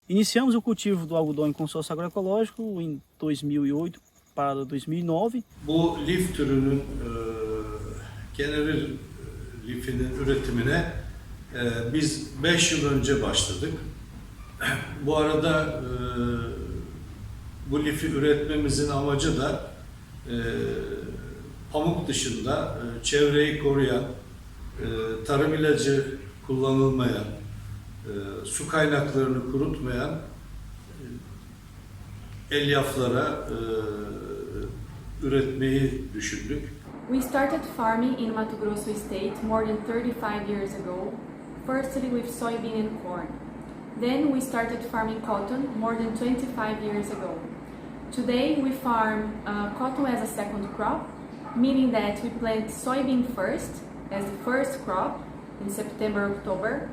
Iniciamos o cultivo do algodão em consórcio agroecológico em 2008 para 2009. Bu lif türünün kenevir lifinin üretimine biz 5 yıl önce başladık. Bu arada bu lifi üretmemizin amacı da pamuk dışında çevreyi koruyan, tarım ilacı kullanılmayan, su kaynaklarını kurutmayan elyaflara üretmeyi düşündük. We started farming in Mato Grosso state more than 35 years ago, firstly with soybean and corn. Then we started farming cotton more than 25 years ago. Today we farm cotton as a second crop, meaning that we plant soybean first as the first crop in September, October.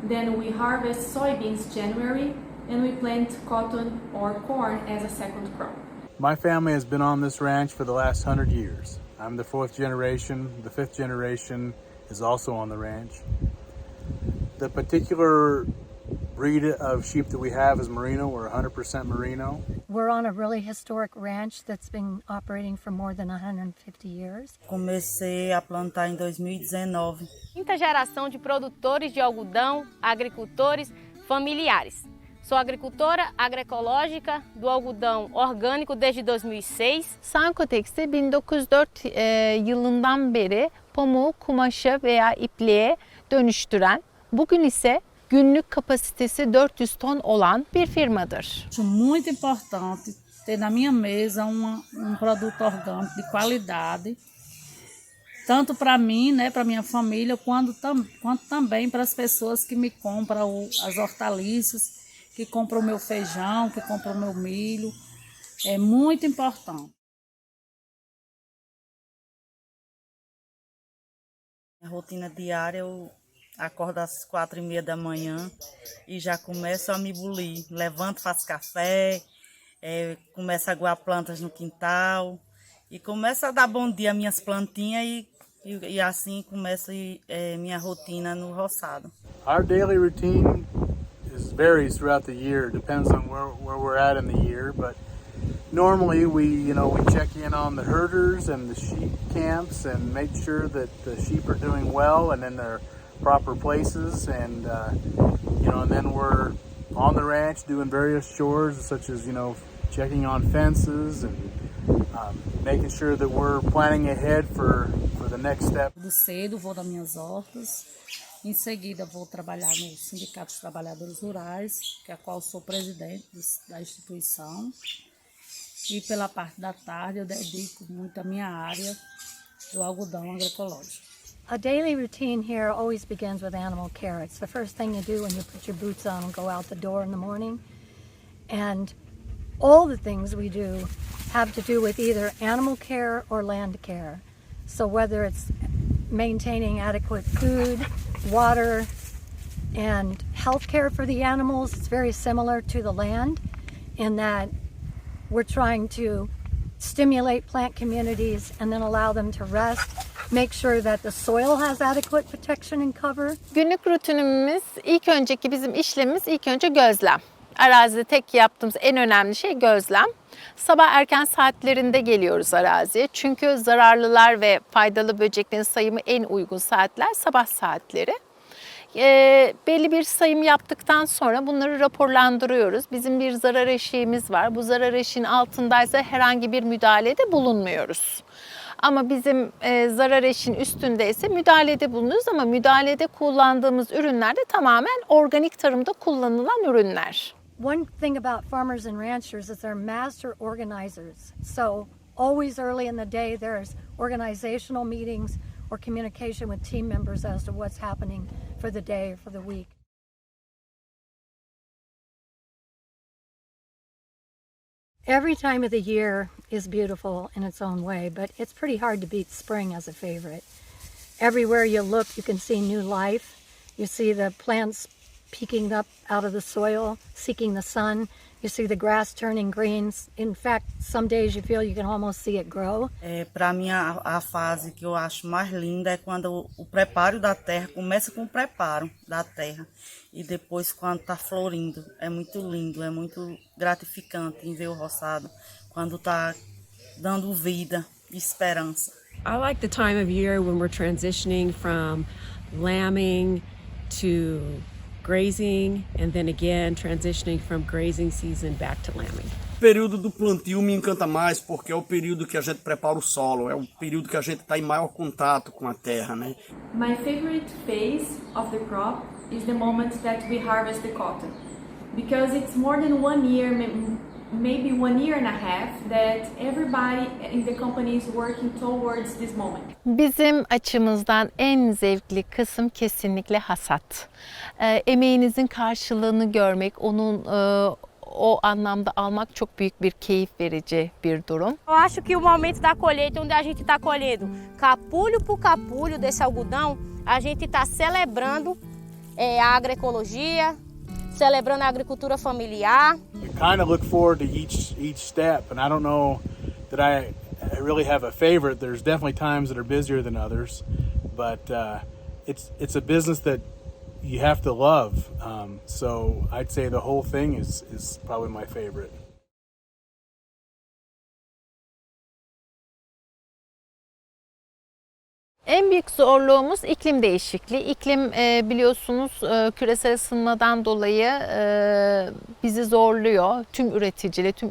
Then we harvest soybeans January and we plant cotton or corn as a second crop. My family has been on this ranch for the last 100 years. I'm the fourth generation. The fifth generation is also on the ranch. The particular breed of sheep that we have is merino. We're 100% merino. We're on a really historic ranch that's been operating for more than 150 years. Comecei a plantar em 2019. Quinta geração de produtores de algodão, agricultores familiares. Sou agricultora agroecológica do algodão orgânico desde 2006. Sanko Tekstil 1904 yılından beri pamuğu kumaşa veya ipliğe dönüştüren, bugün ise günlük kapasitesi 400 ton olan bir firmadır. Muito importante ter na minha mesa produto orgânico de qualidade, tanto para mim, né, para minha família, quanto também para as pessoas que me compram as hortaliças, que compram o meu feijão, que compram o meu milho. É muito importante. A rotina diária, eu acordo às 4h30 da manhã e já começo a me bulir. Levanto, faço café, começo a aguar plantas no quintal e começo a dar bom dia às minhas plantinhas e assim começa minha rotina no roçado. Our daily routine varies throughout the year. Depends on where we're at in the year, but normally we check in on the herders and the sheep camps and make sure that the sheep are doing well and in their proper places, and and then we're on the ranch doing various chores such as checking on fences and making sure that we're planning ahead for the next step. Cedo vou das minhas hortas. Em seguida, vou trabalhar no Sindicato dos Trabalhadores Rurais, que é a qual sou presidente da instituição. E pela parte da tarde, eu dedico muito à minha área do algodão agroecológico. A daily routine here always begins with animal care. It's the first thing you do when you put your boots on and go out the door in the morning. And all the things we do have to do with either animal care or land care. So whether it's maintaining adequate food, water, and health care for the animals, it's very similar to the land in that we're trying to stimulate plant communities and then allow them to rest, make sure that the soil has adequate protection and cover. Günlük rutinimiz, bizim işlemimiz ilk önce gözlem. Arazide tek yaptığımız en önemli şey gözlem. Sabah erken saatlerinde geliyoruz araziye. Çünkü zararlılar ve faydalı böceklerin sayımı en uygun saatler sabah saatleri. Belli bir sayım yaptıktan sonra bunları raporlandırıyoruz. Bizim bir zarar eşiğimiz var. Bu zarar eşiğinin altındaysa herhangi bir müdahalede bulunmuyoruz. Ama bizim zarar eşiğinin üstündeyse müdahalede bulunuyoruz ama müdahalede kullandığımız ürünler de tamamen organik tarımda kullanılan ürünler. One thing about farmers and ranchers is they're master organizers. So always early in the day there's organizational meetings or communication with team members as to what's happening for the day or for the week. Every time of the year is beautiful in its own way, but it's pretty hard to beat spring as a favorite. Everywhere you look, you can see new life. You see the plants peeking up out of the soil, seeking the sun. You see the grass turning green. In fact, some days you feel you can almost see it grow. Para mim, a fase que eu acho mais linda é quando o preparo da terra começa com o preparo da terra e depois quando está florindo. É muito lindo, é muito gratificante em ver o roçado quando está dando vida e esperança. I like the time of year when we're transitioning from lambing to grazing and then again transitioning from grazing season back to lambing. O período do plantio me encanta mais porque é o período que a gente prepara o solo, é o período que a gente está em maior contato com a terra, né? My favorite phase of the crop is the moment that we harvest the cotton, because it's more than 1 year, maybe 1 year and a half that everybody in the company is working towards this moment. Bizim açımızdan en zevkli kısım kesinlikle hasat. Emeğinizin karşılığını görmek, onun o anlamda almak çok büyük bir keyif verici bir durum. Eu acho que o momento da colheita, onde a gente está colhendo capulho por capulho desse algodão, a gente está celebrando a agroecologia, celebrando a agricultura familiar. You kind of look forward to each step, and I don't know that I really have a favorite. There's definitely times that are busier than others, but it's a business that you have to love. So I'd say the whole thing is probably my favorite. En büyük zorluğumuz iklim değişikliği. İklim biliyorsunuz küresel ısınmadan dolayı bizi zorluyor. Tüm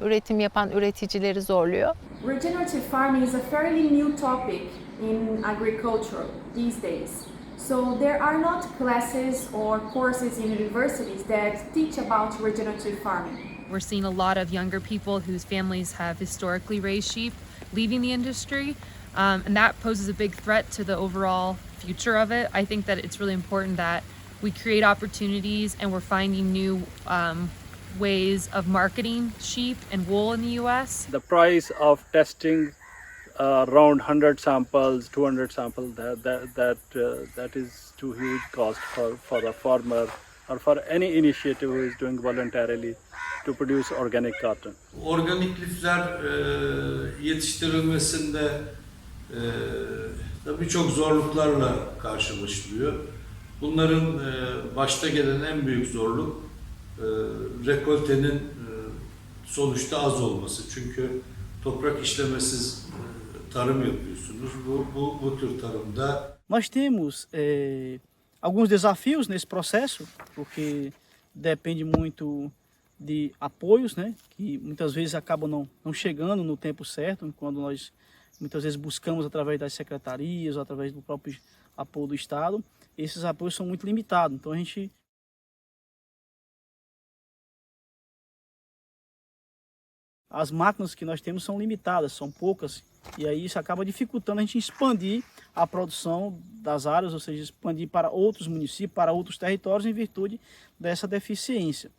üretim yapan üreticileri zorluyor. Regenerative farming is a fairly new topic in agriculture these days. So there are not classes or courses in universities that teach about regenerative farming. We're seeing a lot of younger people whose families have historically raised sheep leaving the industry, and that poses a big threat to the overall future of it. I think that it's really important that we create opportunities and we're finding new ways of marketing sheep and wool in the U.S. The price of testing around 100 samples, 200 samples, that is too huge cost for a farmer or for any initiative who is doing voluntarily to produce organic cotton. Organik lifler yetiştirilmesinde birçok zorluklarla karşılaşılıyor. Bunların başta gelen en büyük zorluk rekoltenin sonuçta az olması. Çünkü toprak işlemesiz tarım yapıyorsunuz. Bu tür tarımda. Nós temos alguns desafios nesse processo, porque depende muito de apoios, né, que muitas vezes acabam não chegando no tempo certo, quando nós muitas vezes buscamos através das secretarias, através do próprio apoio do Estado. Esses apoios são muito limitados, então as máquinas que nós temos são limitadas, são poucas, e aí isso acaba dificultando a gente expandir a produção das áreas, ou seja, expandir para outros municípios, para outros territórios em virtude dessa deficiência.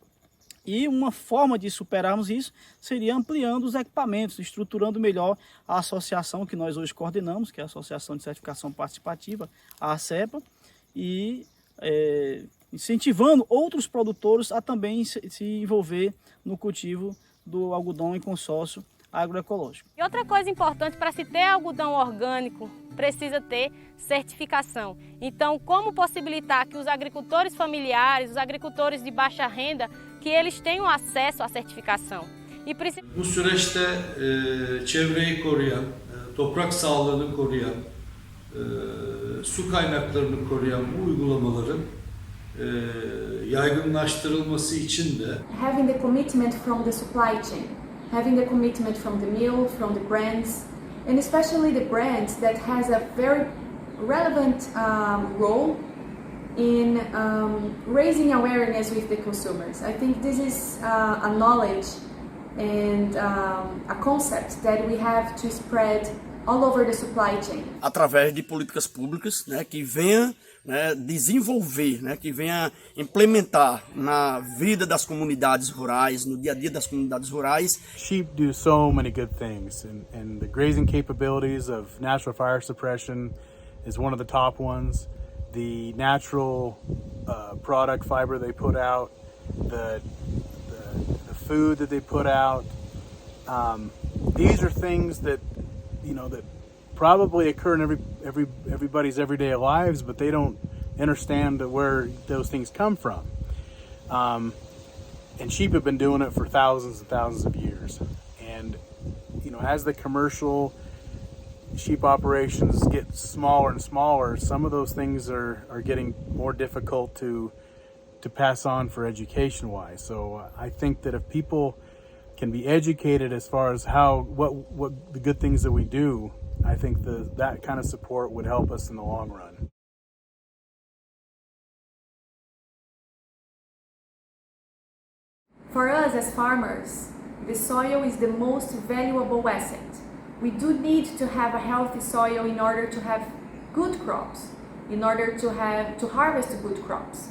E uma forma de superarmos isso seria ampliando os equipamentos, estruturando melhor a associação que nós hoje coordenamos, que é a Associação de Certificação Participativa, a ACEPA, e incentivando outros produtores a também se envolver no cultivo do algodão em consórcio agroecológico. E outra coisa importante, para se ter algodão orgânico, precisa ter certificação. Então, como possibilitar que os agricultores familiares, os agricultores de baixa renda, que eles tenham acesso à certificação? Bu süreçte çevreyi koruyan, toprak sağlığını koruyan, su kaynaklarını koruyan bu uygulamaların yaygınlaştırılması için de Having the commitment from the supply chain, having the commitment from the mill, from the brands, and especially the brands that has a very relevant role in raising awareness with the consumers. I think this is a knowledge and a concept that we have to spread all over the supply chain. Através de políticas públicas, né, que venha desenvolver, né, que venha implementar na vida das comunidades rurais, no dia a dia das comunidades rurais. Sheep do so many good things, and the grazing capabilities of natural fire suppression is one of the top ones. The natural product fiber they put out, the food that they put out. These are things that, that probably occur in everybody's everyday lives, but they don't understand where those things come from. And sheep have been doing it for thousands and thousands of years. And, as the commercial sheep operations get smaller and smaller, some of those things are getting more difficult to pass on for education wise. So I think that if people can be educated as far as what the good things that we do, I think that kind of support would help us in the long run. For us as farmers, the soil is the most valuable asset. We do need to have a healthy soil in order to have good crops, in order to harvest good crops.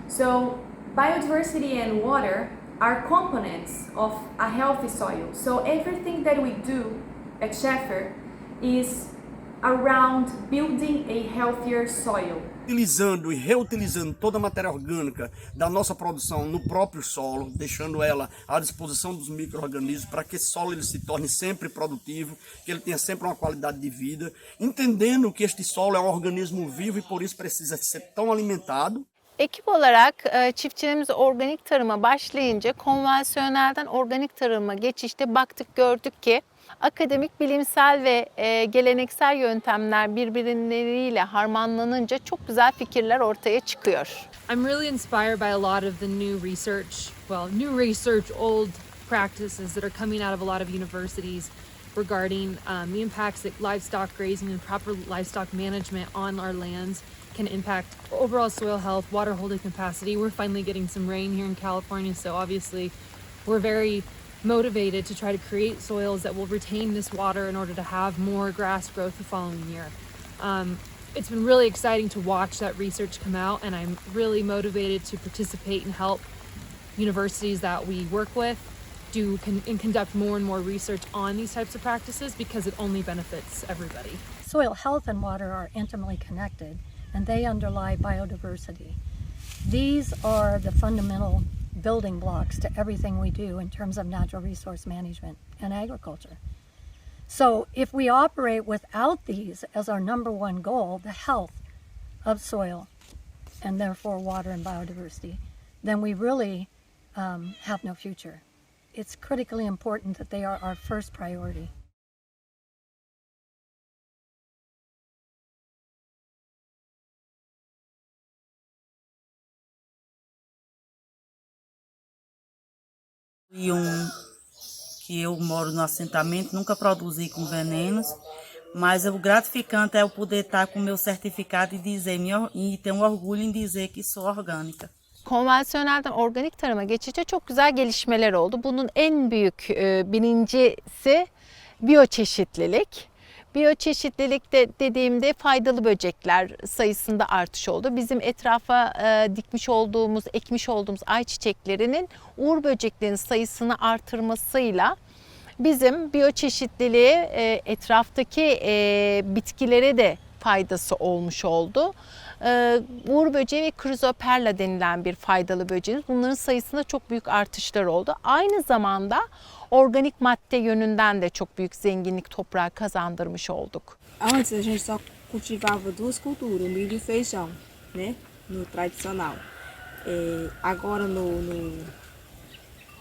So biodiversity and water are components of a healthy soil. So everything that we do at Sheffer is around building a healthier soil. Utilizando e reutilizando toda a matéria orgânica da nossa produção no próprio solo, deixando ela à disposição dos micro-organismos para que esse solo ele se torne sempre produtivo, que ele tenha sempre uma qualidade de vida, entendendo que este solo é um organismo vivo e por isso precisa ser tão alimentado. Ekip olarak çiftçilerimiz organik tarıma başlayınca konvansiyonelden organik tarıma geçişte baktık, gördük ki akademik, bilimsel ve geleneksel yöntemler birbirleriyle harmanlanınca çok güzel fikirler ortaya çıkıyor. I'm really inspired by a lot of the new research, old practices that are coming out of a lot of universities regarding the impacts that livestock grazing and proper livestock management on our lands can impact overall soil health, water holding capacity. We're finally getting some rain here in California, so obviously we're very motivated to try to create soils that will retain this water in order to have more grass growth the following year. It's been really exciting to watch that research come out, and I'm really motivated to participate and help universities that we work with and conduct more and more research on these types of practices because it only benefits everybody. Soil health and water are intimately connected, and they underlie biodiversity. These are the fundamental building blocks to everything we do in terms of natural resource management and agriculture. So if we operate without these as our number one goal, the health of soil and therefore water and biodiversity, then we really have no future. It's critically important that they are our first priority. Que eu moro no assentamento, nunca produzi com venenos, mas o gratificante é eu poder estar com o meu certificado e ter orgulho em dizer que sou orgânica. Konvansiyonelden organik tarıma geçince çok güzel gelişmeler oldu. Bunun en büyük birincisi biyoçeşitlilik. Biyoçeşitlilikte dediğimde faydalı böcekler sayısında artış oldu. Bizim etrafa ekmiş olduğumuz ayçiçeklerinin uğur böceklerinin sayısını artırmasıyla bizim biyoçeşitliliğe, etraftaki bitkilere de faydası olmuş oldu. Uğur böceği ve krizoperla denilen bir faydalı böceğimiz. Bunların sayısında çok büyük artışlar oldu. Aynı zamanda organik madde yönünden de çok büyük zenginlik toprağa kazandırmış olduk. Antes a gente só cultivava duas culturas, o milho e o feijão, né, no tradicional. Agora no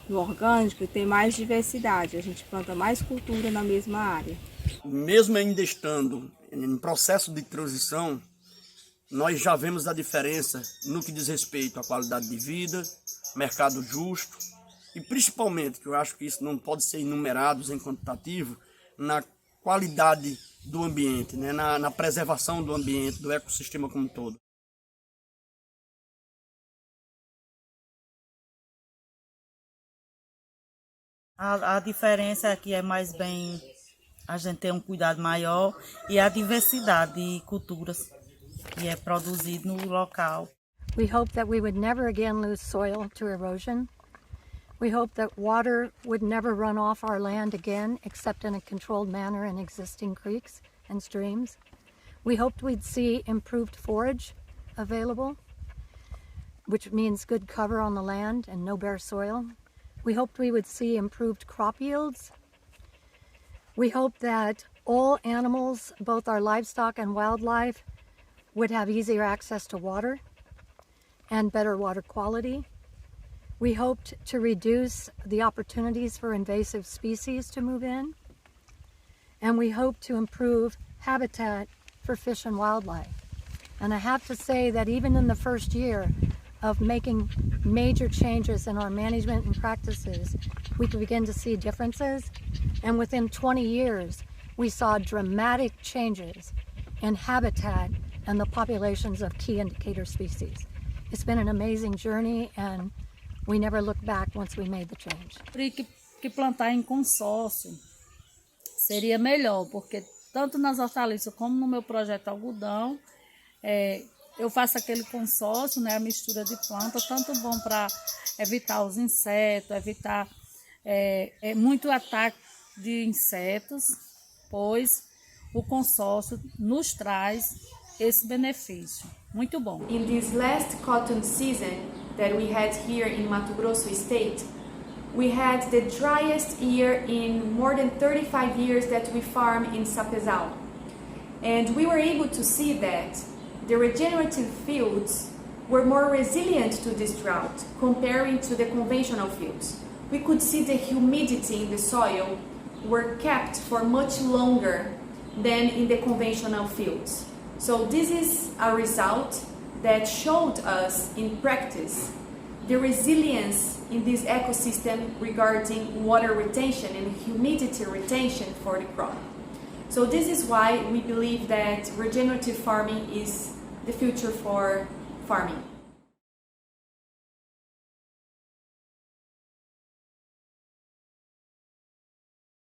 orgânico tem mais diversidade, a gente planta mais cultura na mesma área. Mesmo ainda estando em processo de transição, nós já vemos a diferença no que diz respeito à qualidade de vida, mercado justo e principalmente, que eu acho que isso não pode ser enumerado em quantitativo, na qualidade do ambiente, né? na preservação do ambiente, do ecossistema como um todo. A diferença é que é mais bem, a gente tem cuidado maior e a diversidade de culturas que é produzido no local. We hope that we would never again lose soil to erosion. We hope that water would never run off our land again, except in a controlled manner in existing creeks and streams. We hoped we'd see improved forage available, which means good cover on the land and no bare soil. We hoped we would see improved crop yields. We hoped that all animals, both our livestock and wildlife, would have easier access to water and better water quality. We hoped to reduce the opportunities for invasive species to move in. And we hoped to improve habitat for fish and wildlife. And I have to say that even in the first year of making major changes in our management and practices, we could begin to see differences. And within 20 years, we saw dramatic changes in habitat and the populations of key indicator species. It's been an amazing journey, and we never looked back once we made the change. Que plantar em consórcio seria melhor, porque tanto nas hortaliças como no meu projeto algodão, eu faço aquele consórcio, né, a mistura de plantas, tanto bom para evitar os insetos, evitar muito ataque de insetos, pois o consórcio nos traz esse benefício. Muito bom. In this last cotton season that we had here in Mato Grosso State, we had the driest year in more than 35 years that we farm in Sapezal. And we were able to see that the regenerative fields were more resilient to this drought comparing to the conventional fields. We could see the humidity in the soil were kept for much longer than in the conventional fields. So this is a result that showed us in practice the resilience in this ecosystem regarding water retention and humidity retention for the crop. So this is why we believe that regenerative farming is the future for farming.